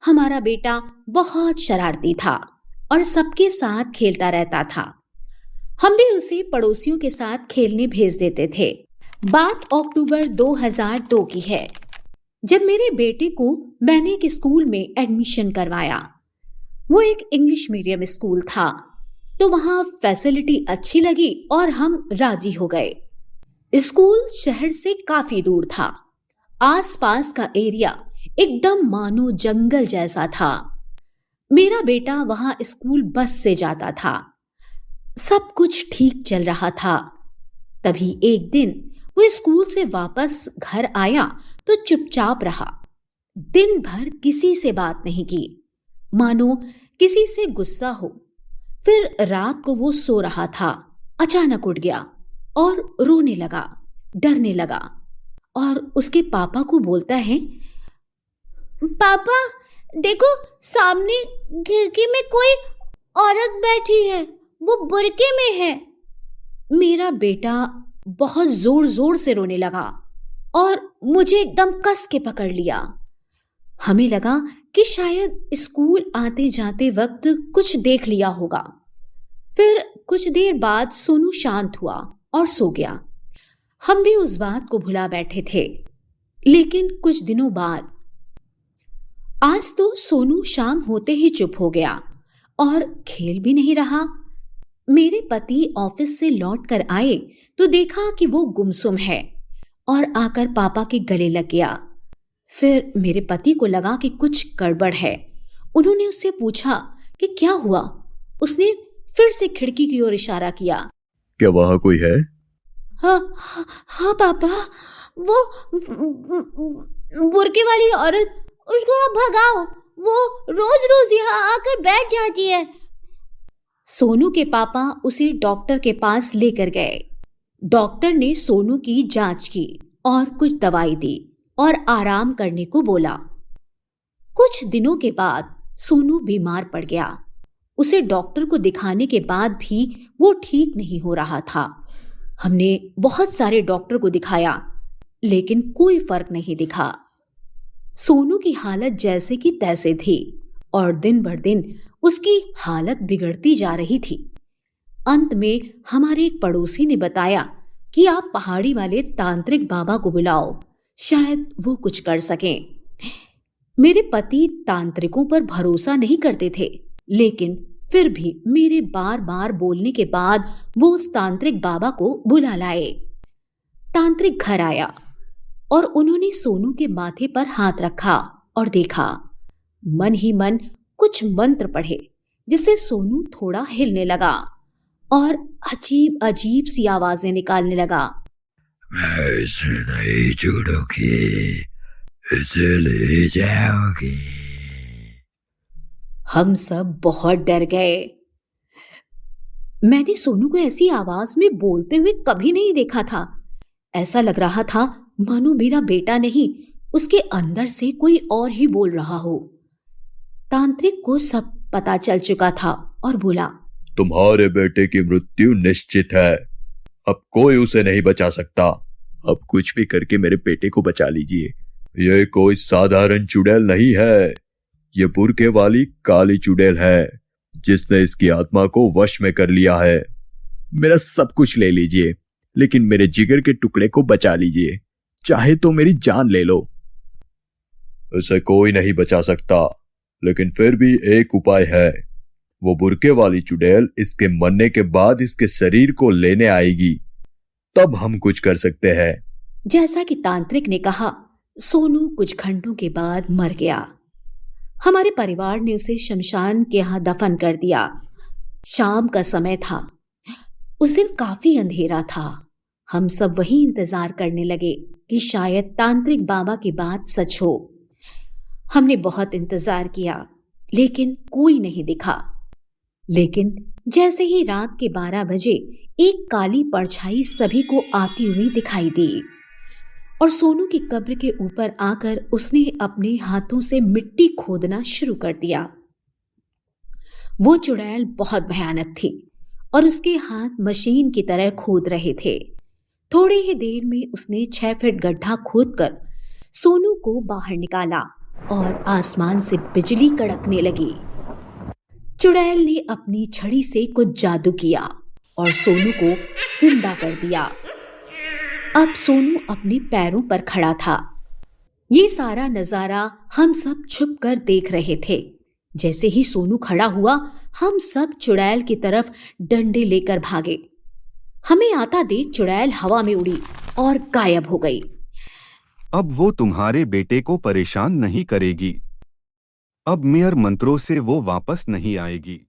हमारा बेटा बहुत शरारती था और सबके साथ खेलता रहता था। हम भी उसे पड़ोसियों के साथ खेलने भेज देते थे। बात अक्टूबर 2002 की है, जब मेरे बेटे को मैंने एक स्कूल में एडमिशन करवाया। वो एक इंग्लिश मीडियम स्कूल था, तो वहाँ फैसिलिटी अच्छी लगी और हम राजी हो गए। स्कूल शहर से काफी दूर था। आसपास का एरिया एकदम मानो जंगल जैसा था। मेरा बेटा वहाँ स्कूल बस से जाता था। सब कुछ ठीक चल रहा था। तभी एक दिन वो स्कूल से वापस घर आया तो चुपचाप रहा। दिन भर किसी से बात नहीं की, मानो किसी से गुस्सा हो। फिर रात को वो सो रहा था, अचानक उठ गया और रोने लगा, डरने लगा और उसके पापा को बोलता है, पापा देखो, सामने खिड़की में कोई औरत बैठी है, वो बुर्के में है। मेरा बेटा बहुत जोर जोर से रोने लगा और मुझे एकदम कस के पकड़ लिया। हमें लगा कि शायद स्कूल आते जाते वक्त कुछ देख लिया होगा। फिर कुछ देर बाद सोनू शांत हुआ और सो गया। हम भी उस बात को भुला बैठे थे। लेकिन कुछ दिनों बाद आज तो सोनू शाम होते ही चुप हो गया और खेल भी नहीं रहा। मेरे पति ऑफिस से लौट कर आए तो देखा कि वो गुमसुम है और आकर पापा के गले लग गया। फिर मेरे पति को लगा कि कुछ गड़बड़ है। उन्होंने उससे पूछा कि क्या हुआ। उसने फिर से खिड़की की ओर इशारा किया। क्या वहां कोई है? हाँ पापा, वो बुर्के वाली औरत, उसको आप भगाओ, वो रोज रोज यहाँ आकर बैठ जाती है। सोनू के पापा उसे डॉक्टर के पास लेकर गए। डॉक्टर ने सोनू की जांच की और कुछ दवाई दी और आराम करने को बोला। कुछ दिनों के बाद सोनू बीमार पड़ गया। उसे डॉक्टर को दिखाने के बाद भी वो ठीक नहीं हो रहा था। हमने बहुत सारे डॉक्टर को दिखाया, लेकिन कोई फर्क नहीं दिखा। सोनू की हालत जैसे की तैसे थी और दिन भर दिन उसकी हालत बिगड़ती जा रही थी। अंत में हमारे एक पड़ोसी ने बताया कि आप पहाड़ी वाले तांत्रिक बाबा को बुलाओ, शायद वो कुछ कर सकें। मेरे पति तांत्रिकों पर भरोसा नहीं करते थे, लेकिन फिर भी मेरे बार बार बोलने के बाद वो उस तांत्रिक बाबा को बुला लाए। तांत्रिक घर आया और उन्होंने सोनू के माथे पर हाथ रखा और देखा। मन ही मन कुछ मंत्र पढ़े, जिससे सोनू थोड़ा हिलने लगा और अजीब अजीब सी आवाजें निकालने लगा। मैं इसे नहीं छोड़ूंगी, इसे ले जाओगी। हम सब बहुत डर गए। मैंने सोनू को ऐसी आवाज में बोलते हुए कभी नहीं देखा था। ऐसा लग रहा था मानो मेरा बेटा नहीं, उसके अंदर से कोई और ही बोल रहा हो। तांत्रिक को सब पता चल चुका था और बोला, तुम्हारे बेटे की मृत्यु निश्चित है। अब कोई उसे नहीं बचा सकता। अब कुछ भी करके मेरे बेटे को बचा लीजिए। ये कोई साधारण चुड़ैल नहीं है, ये बुर्के वाली काली चुड़ैल है, जिसने इसकी आत्मा को वश में कर लिया है। मेरा सब कुछ ले लीजिए, लेकिन मेरे जिगर के टुकड़े को बचा लीजिए। चाहे तो मेरी जान ले लो। इसे कोई नहीं बचा सकता, लेकिन फिर भी एक उपाय है। वो बुर्के वाली चुड़ैल इसके मरने के बाद इसके शरीर को लेने आएगी, तब हम कुछ कर सकते हैं। जैसा कि तांत्रिक ने कहा, सोनू कुछ घंटों के बाद मर गया। हमारे परिवार ने उसे शमशान के यहाँ दफन कर दिया। शाम का समय था। उस दिन काफी अंधेरा था। हम सब वही इंतजार करने लगे कि शायद तांत्रिक बाबा की बात सच हो। हमने बहुत इंतजार किया, लेकिन कोई नहीं दिखा। लेकिन जैसे ही रात के 12 बजे एक काली परछाई सभी को आती हुई दिखाई दी और सोनू की कब्र के ऊपर आकर उसने अपने हाथों से मिट्टी खोदना शुरू कर दिया। वो चुड़ैल बहुत भयानक थी और उसके हाथ मशीन की तरह खोद रहे थे। थोड़ी ही देर में उसने 6 फीट गड्ढा खोदकर सोनू को बाहर निकाला और आसमान से बिजली कड़कने लगी। चुड़ैल ने अपनी छड़ी से कुछ जादू किया और सोनू को जिंदा कर दिया। अब सोनू अपने पैरों पर खड़ा था। ये सारा नजारा हम सब छुप कर देख रहे थे। जैसे ही सोनू खड़ा हुआ, हम सब चुड़ैल की तरफ डंडे लेकर भागे। हमें आता देख चुड़ैल हवा में उड़ी और गायब हो गई। अब वो तुम्हारे बेटे को परेशान नहीं करेगी। अब मेयर मंत्रों से वो वापस नहीं आएगी।